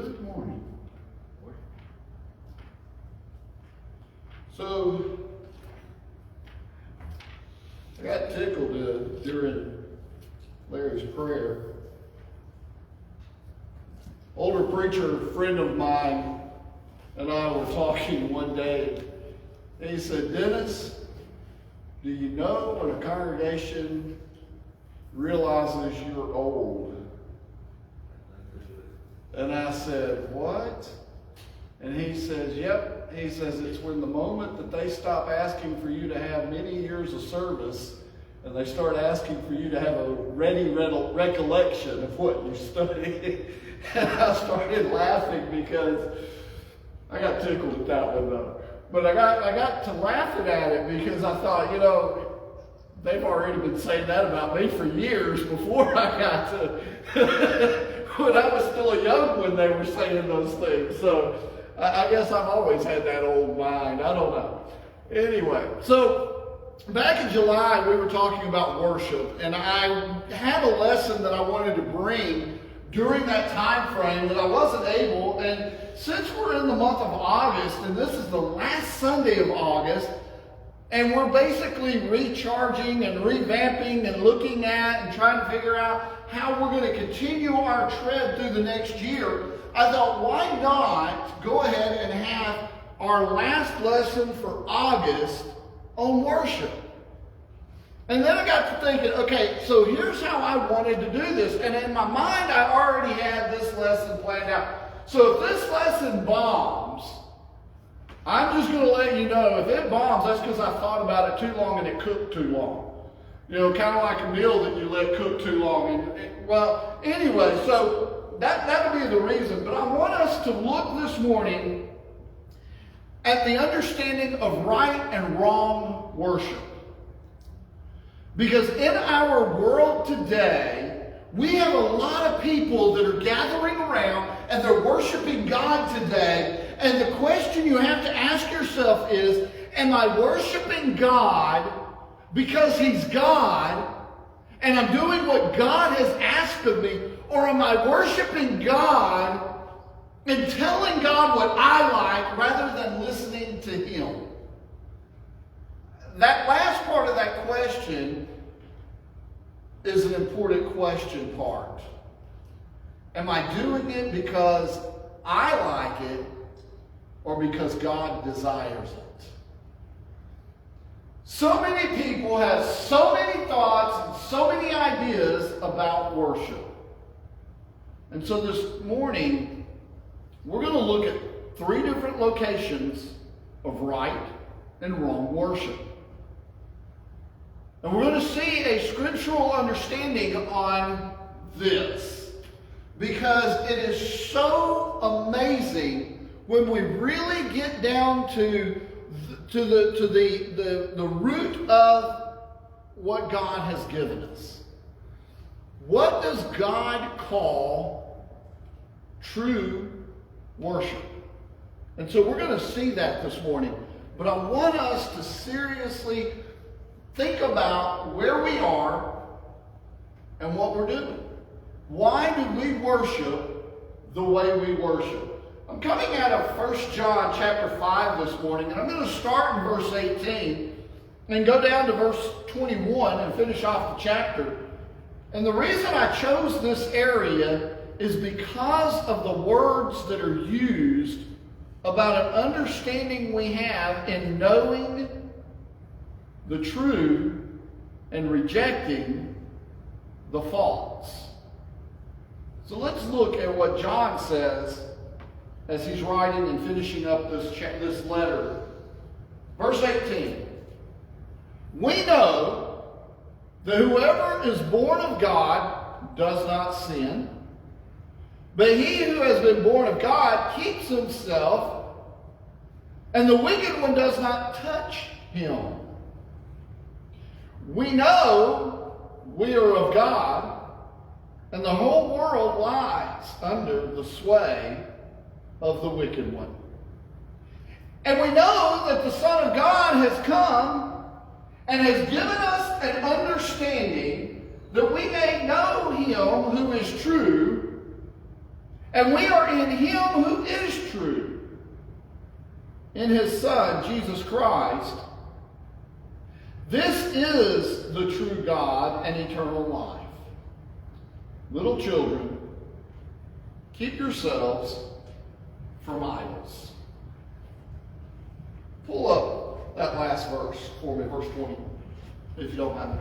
Good morning. So, I got tickled during Larry's prayer. Older preacher friend of mine and I were talking one day, and he said, "Dennis, do you know when a congregation realizes you're old?" And I said, "What?" And he says, "Yep." He says, "It's when the moment that they stop asking for you to have many years of service and they start asking for you to have a ready recollection of what you studied." And I started laughing because I got tickled at that one though. But I got to laughing at it because I thought, they've already been saying that about me for years before I got to when I was still a young one, they were saying those things. So I guess I've always had that old mind. I don't know. Anyway, so back in July, we were talking about worship, and I had a lesson that I wanted to bring during that time frame that I wasn't able. And since we're in the month of August, and this is the last Sunday of August, and we're basically recharging and revamping and looking at and trying to figure out how we're going to continue our tread through the next year, I thought, why not go ahead and have our last lesson for August on worship? And then I got to thinking, okay, so here's how I wanted to do this. And in my mind, I already had this lesson planned out. So if this lesson bombs, I'm just going to let you know, if it bombs, that's because I thought about it too long and it cooked too long. Kind of like a meal that you let cook too long. Well, anyway, so that would be the reason. But I want us to look this morning at the understanding of right and wrong worship. Because in our world today, we have a lot of people that are gathering around and they're worshiping God today. And the question you have to ask yourself is, am I worshiping God because He's God and I'm doing what God has asked of me? Or am I worshiping God and telling God what I like rather than listening to Him? That last part of that question is an important question part. Am I doing it because I like it or because God desires it? So many people have so many thoughts and so many ideas about worship. And so this morning, we're going to look at 3 different locations of right and wrong worship. And we're going to see a scriptural understanding on this, because it is so amazing when we really get down to the root of what God has given us. What does God call true worship? And so we're going to see that this morning. But I want us to seriously think about where we are and what we're doing. Why do we worship the way we worship? I'm coming out of 1 John chapter 5 this morning, and I'm going to start in verse 18 and go down to verse 21 and finish off the chapter. And the reason I chose this area is because of the words that are used about an understanding we have in knowing the true and rejecting the false. So let's look at what John says as he's writing and finishing up this letter. Verse 18. We know that whoever is born of God does not sin, but he who has been born of God keeps himself, and the wicked one does not touch him. We know we are of God, and the whole world lies under the sway of the wicked one. And we know that the Son of God has come and has given us an understanding that we may know Him who is true, And we are in Him who is true, in His Son, Jesus Christ. This is the true God and eternal life. Little children, keep yourselves from idols. Pull up that last verse for me, verse 20, if you don't have it.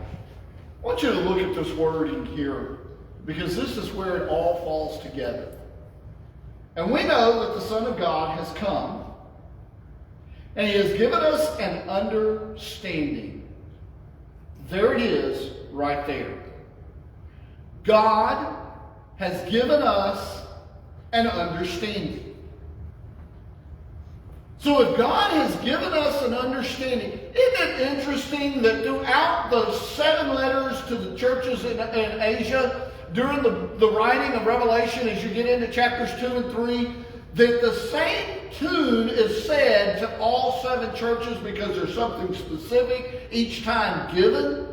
I want you to look at this wording here, because this is where it all falls together. And we know that the Son of God has come, and He has given us an understanding. There it is, right there. God has given us an understanding. So if God has given us an understanding, isn't it interesting that throughout the 7 letters to the churches in Asia, during the writing of Revelation, as you get into chapters 2 and 3, that the same tune is said to all 7 churches because there's something specific each time given?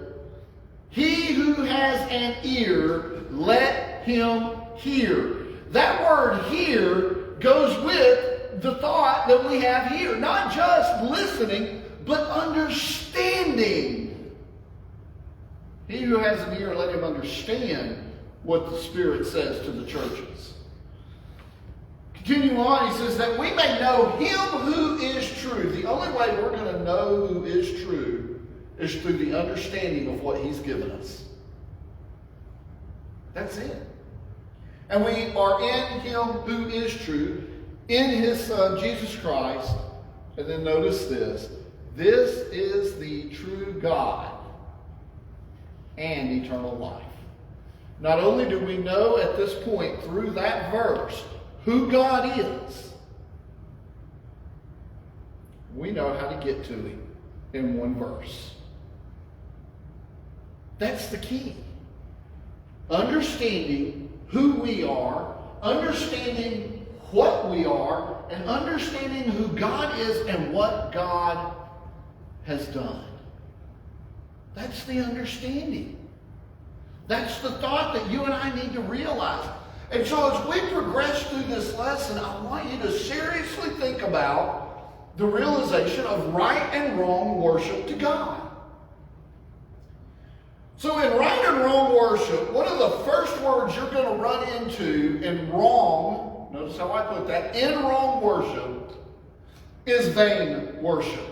He who has an ear, let him hear. That word hear goes with the thought that we have here. Not just listening, but understanding. He who has an ear, let him understand what the Spirit says to the churches. Continue on, he says that we may know Him who is true. The only way we're going to know who is true is through the understanding of what He's given us. That's it. And we are in Him who is true, in His Son, Jesus Christ. And then notice this. This is the true God and eternal life. Not only do we know at this point through that verse who God is, we know how to get to Him in one verse. That's the key. Understanding who we are, understanding what we are, and understanding who God is and what God has done. That's the understanding. That's the thought that you and I need to realize. And so as we progress through this lesson, I want you to seriously think about the realization of right and wrong worship to God. So in right and wrong worship, one of the first words you're going to run into in wrong, notice how I put that, in wrong worship, is vain worship.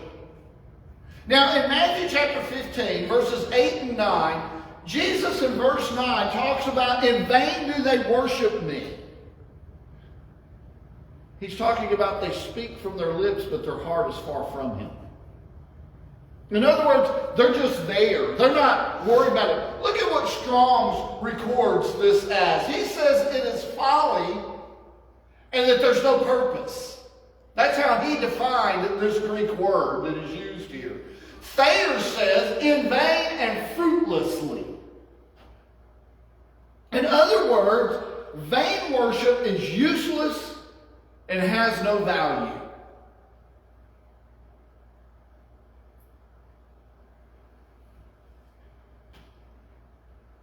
Now in Matthew chapter 15, verses 8 and 9, Jesus in verse 9 talks about, in vain do they worship me. He's talking about they speak from their lips, but their heart is far from Him. In other words, they're just there. They're not worried about it. Look at what Strong's records this as. He says it is folly and that there's no purpose. That's how he defined this Greek word that is used here. Thayer says, in vain and fruitlessly. In other words, vain worship is useless and has no value.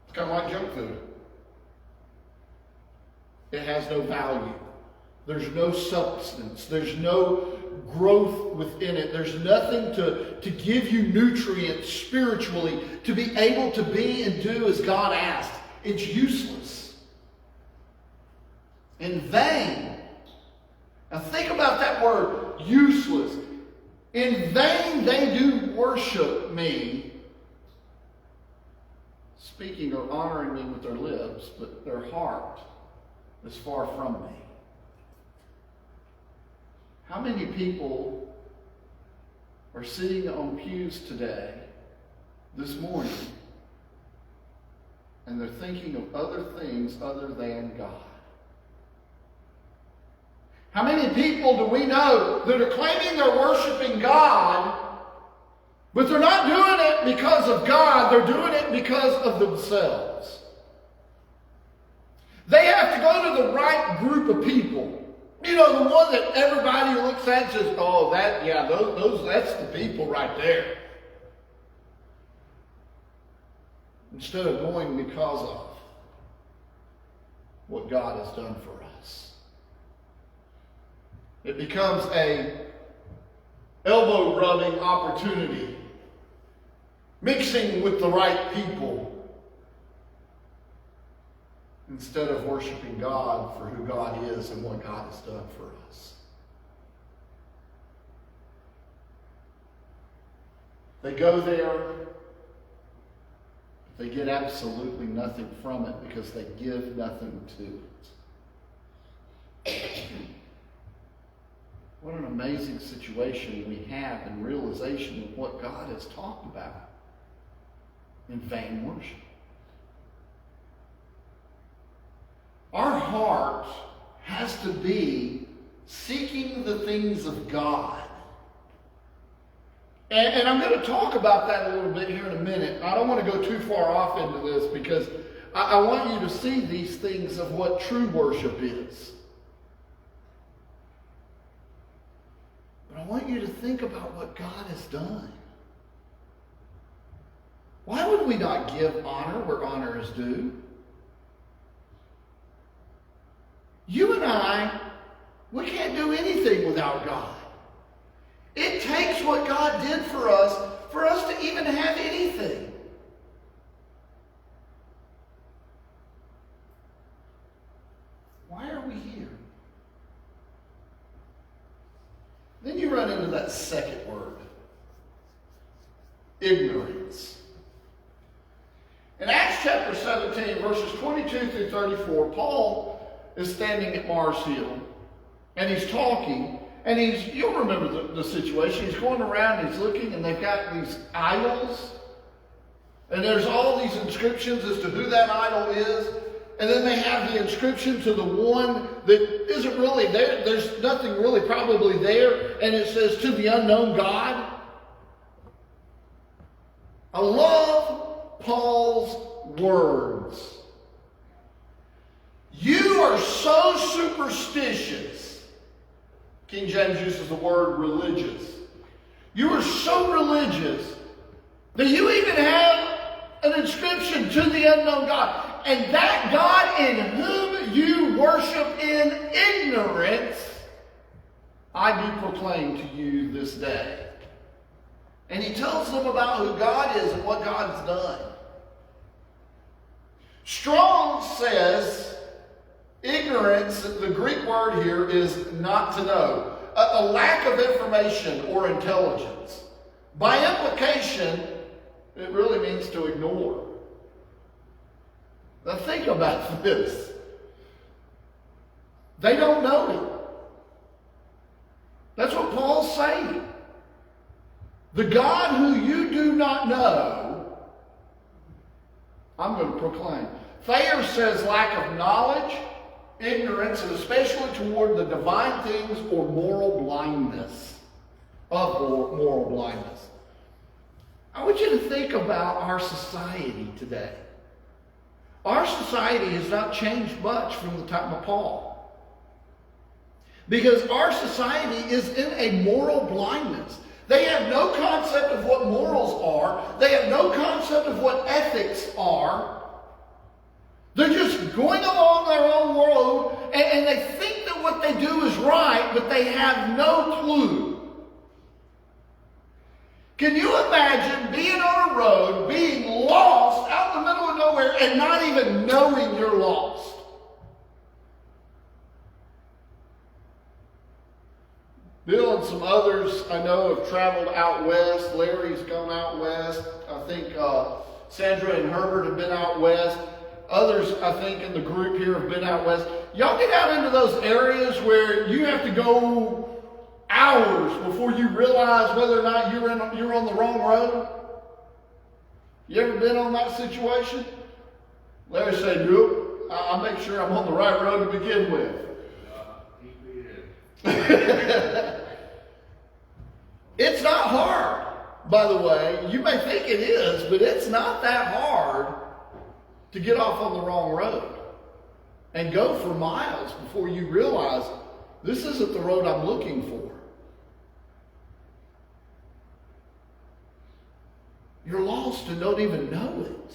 It's kind of like junk food. It has no value. There's no substance. There's no growth within it. There's nothing to give you nutrients spiritually to be able to be and do as God asked. It's useless. In vain. Now think about that word, useless. In vain they do worship me, speaking or honoring me with their lips, but their heart is far from me. How many people are sitting on pews today, this morning, and they're thinking of other things other than God? How many people do we know that are claiming they're worshiping God, but they're not doing it because of God, they're doing it because of themselves? They have to go to the right group of people. You know, the one that everybody looks at and says, oh, that's the people right there. Instead of going because of what God has done for us. It becomes a elbow rubbing opportunity. Mixing with the right people. Instead of worshiping God for who God is and what God has done for us. They go there, they get absolutely nothing from it because they give nothing to it. What an amazing situation we have in realization of what God has talked about in vain worship. Our heart has to be seeking the things of God. And I'm going to talk about that a little bit here in a minute. I don't want to go too far off into this because I want you to see these things of what true worship is. But I want you to think about what God has done. Why would we not give honor where honor is due? You and I, we can't do anything without God. It takes what God did for us to even have anything. Why are we here? Then you run into that second word. Ignorance. In Acts chapter 17, verses 22 through 34, Paul is standing at Mars Hill, and he's talking, and you'll remember the situation. He's going around, he's looking, and they've got these idols, and there's all these inscriptions as to who that idol is, and then they have the inscription to the one that isn't really there. There's nothing really probably there, and it says, to the unknown God. I love Paul's words. You are so superstitious. King James uses the word religious. You are so religious that you even have an inscription to the unknown God. And that God in whom you worship in ignorance, I do proclaim to you this day. And he tells them about who God is and what God's done. Strong says ignorance, the Greek word here is not to know. A lack of information or intelligence. By implication, it really means to ignore. Now think about this. They don't know him. That's what Paul's saying. The God who you do not know, I'm going to proclaim. Thayer says lack of knowledge, ignorance, and especially toward the divine things or moral blindness. Moral blindness. I want you to think about our society today. Our society has not changed much from the time of Paul. Because our society is in a moral blindness. They have no concept of what morals are. They have no concept of what ethics are. They're just going along their own road, and they think that what they do is right, but they have no clue. Can you imagine being on a road, being lost out in the middle of nowhere, and not even knowing you're lost? Bill and some others I know have traveled out west. Larry's gone out west. I think Sandra and Herbert have been out west. Others, I think, in the group here have been out west. Y'all get out into those areas where you have to go hours before you realize whether or not you're on the wrong road. You ever been on that situation? Larry said, nope, I'll make sure I'm on the right road to begin with. It's not hard, by the way. You may think it is, but it's not that hard to get off on the wrong road and go for miles before you realize this isn't the road I'm looking for. You're lost and don't even know it.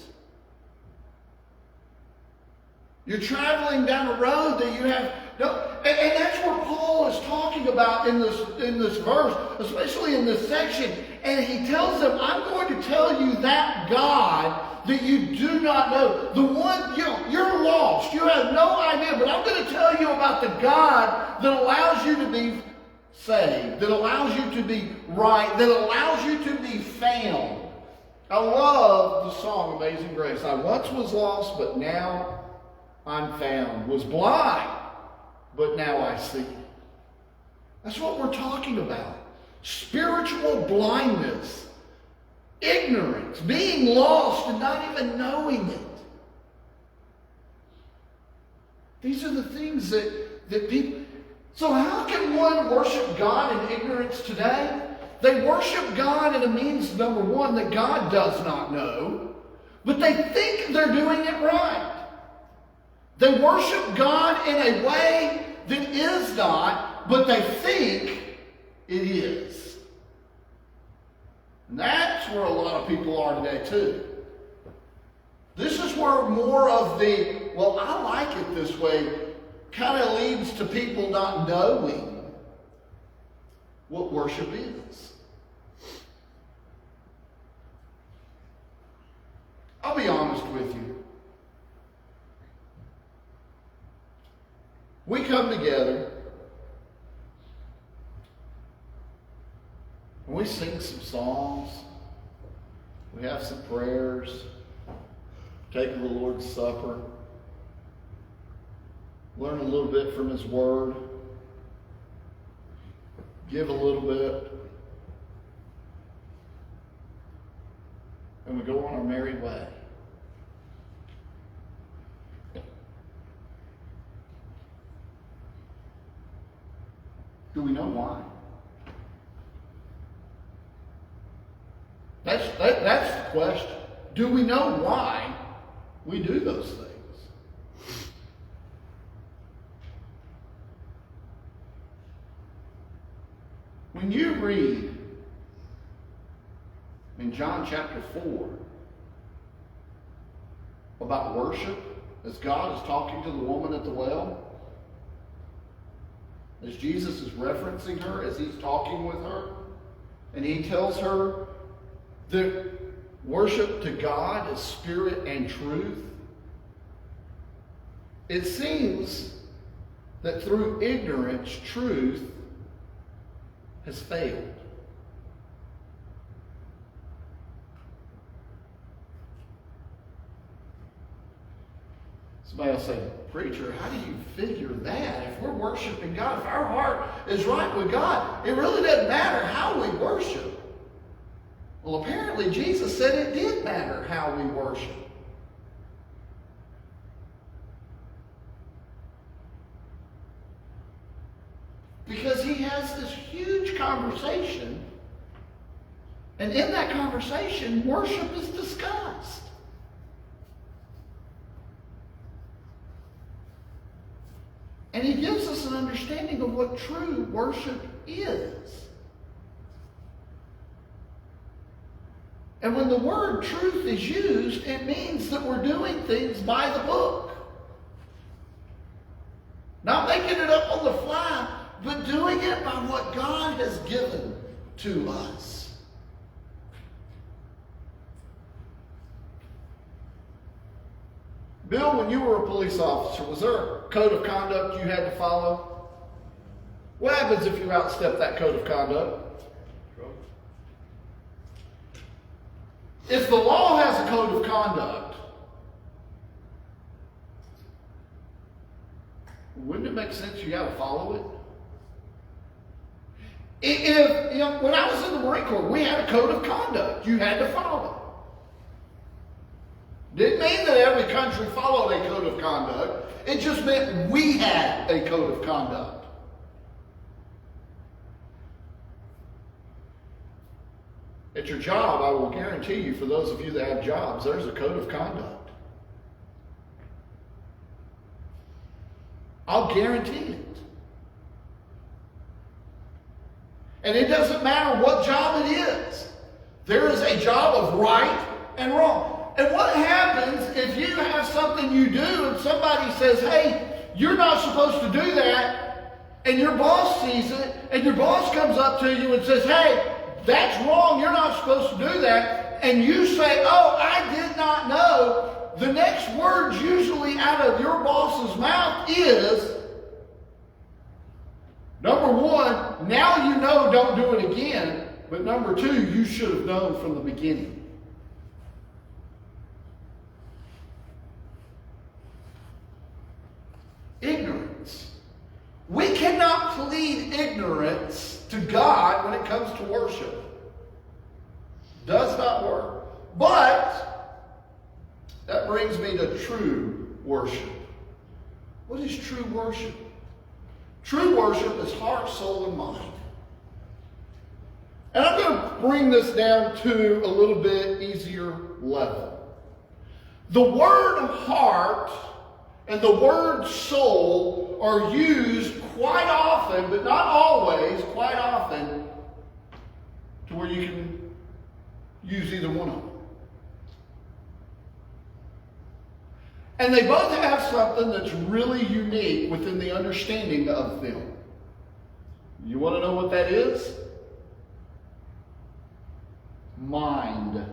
You're traveling down a road that you have no, and that's where Paul Paul is talking about in this verse, especially in this section. And he tells them, I'm going to tell you that God that you do not know. The one, you're lost. You have no idea. But I'm going to tell you about the God that allows you to be saved, that allows you to be right, that allows you to be found. I love the song Amazing Grace. I once was lost, but now I'm found. Was blind, but now I see. That's what we're talking about. Spiritual blindness, ignorance, being lost and not even knowing it. These are the things that people... So how can one worship God in ignorance today? They worship God and it means, number one, that God does not know, but they think they're doing it right. They worship God in a way that is not, but they think it is. And that's where a lot of people are today too. This is where more of the, well, I like it this way, kind of leads to people not knowing what worship is. I'll be honest with you. We come together and we sing some songs. We have some prayers. Take the Lord's Supper. Learn a little bit from His Word. Give a little bit. And we go on our merry way. Do we know why? That's the question. Do we know why we do those things? When you read in John chapter 4 about worship, as God is talking to the woman at the well, as Jesus is referencing her, as He's talking with her, and He tells her that worship to God is spirit and truth, it seems that through ignorance, truth has failed. Somebody will say, preacher, how do you figure that? If we're worshiping God, if our heart is right with God, it really doesn't matter how we worship. Well, apparently Jesus said it did matter how we worship. Because He has this huge conversation, and in that conversation, worship is discussed. And He gives us an understanding of what true worship is. And when the word truth is used, it means that we're doing things by the book. Not making it up on the fly, but doing it by what God has given to us. Bill, when you were a police officer, was there a code of conduct you had to follow? What happens if you outstep that code of conduct? If the law has a code of conduct, wouldn't it make sense you got to follow it? If, when I was in the Marine Corps, we had a code of conduct you had to follow. Didn't mean that every country followed a code of conduct. It just meant we had a code of conduct. At your job, I will guarantee you, for those of you that have jobs, there's a code of conduct. I'll guarantee it. And it doesn't matter what job it is. There is a job of right and wrong. And what happens if you have something you do and somebody says, hey, you're not supposed to do that, and your boss sees it, and your boss comes up to you and says, hey, that's wrong, you're not supposed to do that, and you say, oh, I did not know, the next words usually out of your boss's mouth is, number one, now you know, don't do it again, but number two, you should have known from the beginning. Ignorance. We cannot plead ignorance to God when it comes to worship. Does not work. But that brings me to true worship. What is true worship? True worship is heart, soul, and mind. And I'm going to bring this down to a little bit easier level. The word heart and the word soul are used quite often, but not always, quite often, to where you can use either one of them. And they both have something that's really unique within the understanding of them. You want to know what that is? Mind.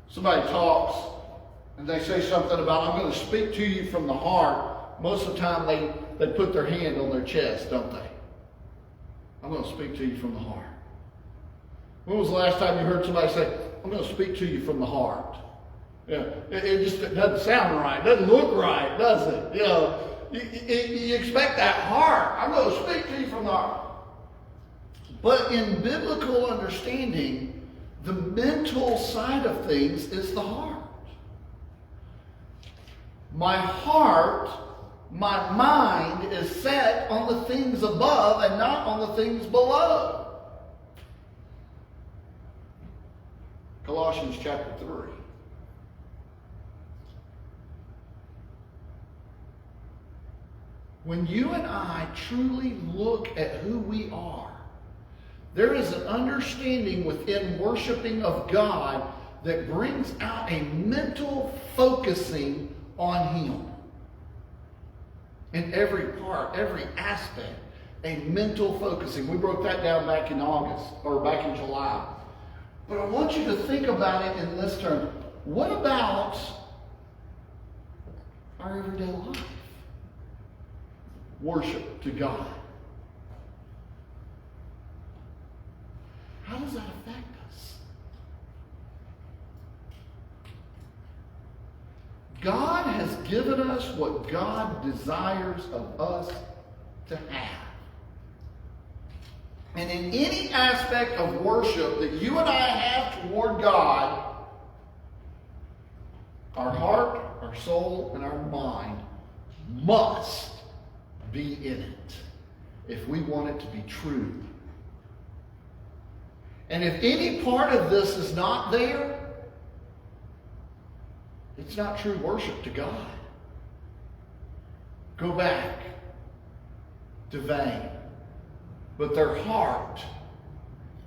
Somebody talks and they say something about, I'm going to speak to you from the heart. Most of the time they put their hand on their chest, don't they? I'm going to speak to you from the heart. When was the last time you heard somebody say, I'm going to speak to you from the heart? Yeah, it just doesn't sound right. It doesn't look right, does it? You know, you expect that heart. I'm going to speak to you from the heart. But in biblical understanding, the mental side of things is the heart. My heart, my mind is set on the things above and not on the things below. Colossians chapter 3. When you and I truly look at who we are, there is an understanding within worshiping of God that brings out a mental focusing on Him. In every part, every aspect, a mental focusing. We broke that down back in August, or back in July. But I want you to think about it in this term. What about our everyday life? Worship to God. How does that affect us? God has given us what God desires of us to have. And in any aspect of worship that you and I have toward God, our heart, our soul, and our mind must be in it if we want it to be true. And if any part of this is not there, it's not true worship to God. Go back to vain. But their heart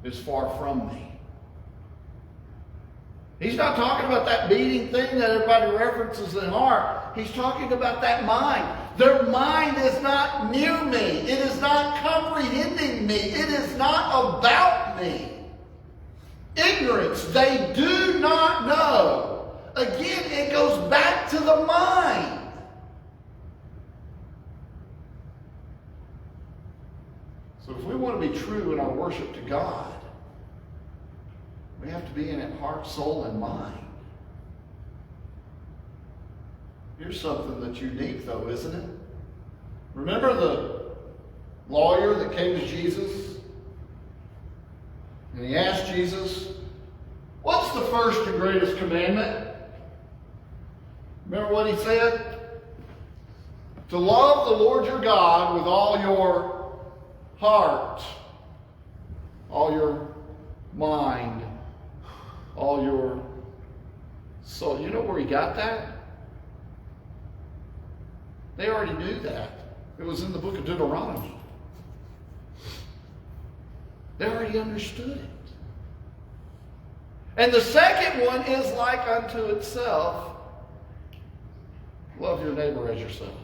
is far from me. He's not talking about that beating thing that everybody references in heart. He's talking about that mind. Their mind is not near me. It is not comprehending me. It is not about me. Ignorance. They do not know. Again, it goes back to the mind. So if we want to be true in our worship to God, we have to be in it heart, soul, and mind. Here's something that's unique, though, isn't it? Remember the lawyer that came to Jesus? And he asked Jesus, what's the first and greatest commandment? Remember what he said? To love the Lord your God with all your heart, all your mind, all your soul. You know where he got that? They already knew that. It was in the book of Deuteronomy. They already understood it. And the second one is like unto itself. Love your neighbor as yourself.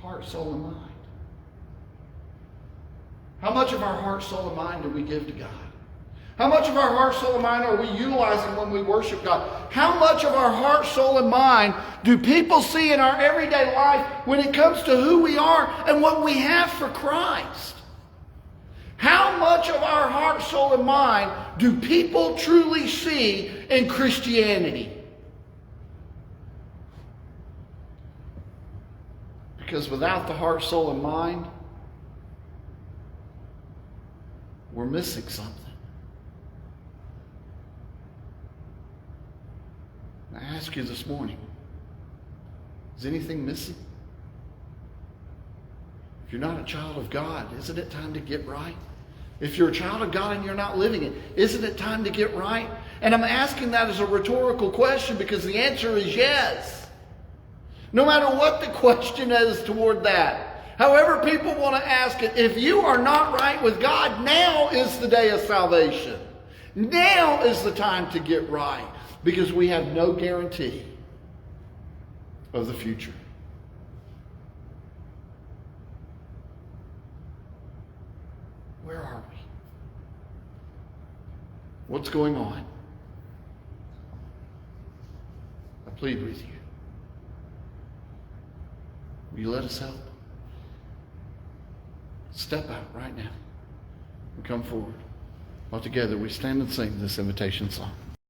Heart, soul, and mind. How much of our heart, soul, and mind do we give to God? How much of our heart, soul, and mind are we utilizing when we worship God? How much of our heart, soul, and mind do people see in our everyday life when it comes to who we are and what we have for Christ? How much of our heart, soul, and mind do people truly see in Christianity? Because without the heart, soul, and mind, we're missing something. I ask you this morning, is anything missing? If you're not a child of God, isn't it time to get right? If you're a child of God and you're not living it, isn't it time to get right? And I'm asking that as a rhetorical question because the answer is yes. No matter what the question is toward that. However people want to ask it, if you are not right with God, now is the day of salvation. Now is the time to get right. Because we have no guarantee of the future. Where are we? What's going on? I plead with you. Will you let us help? Step out right now and come forward. While together we stand and sing this invitation song.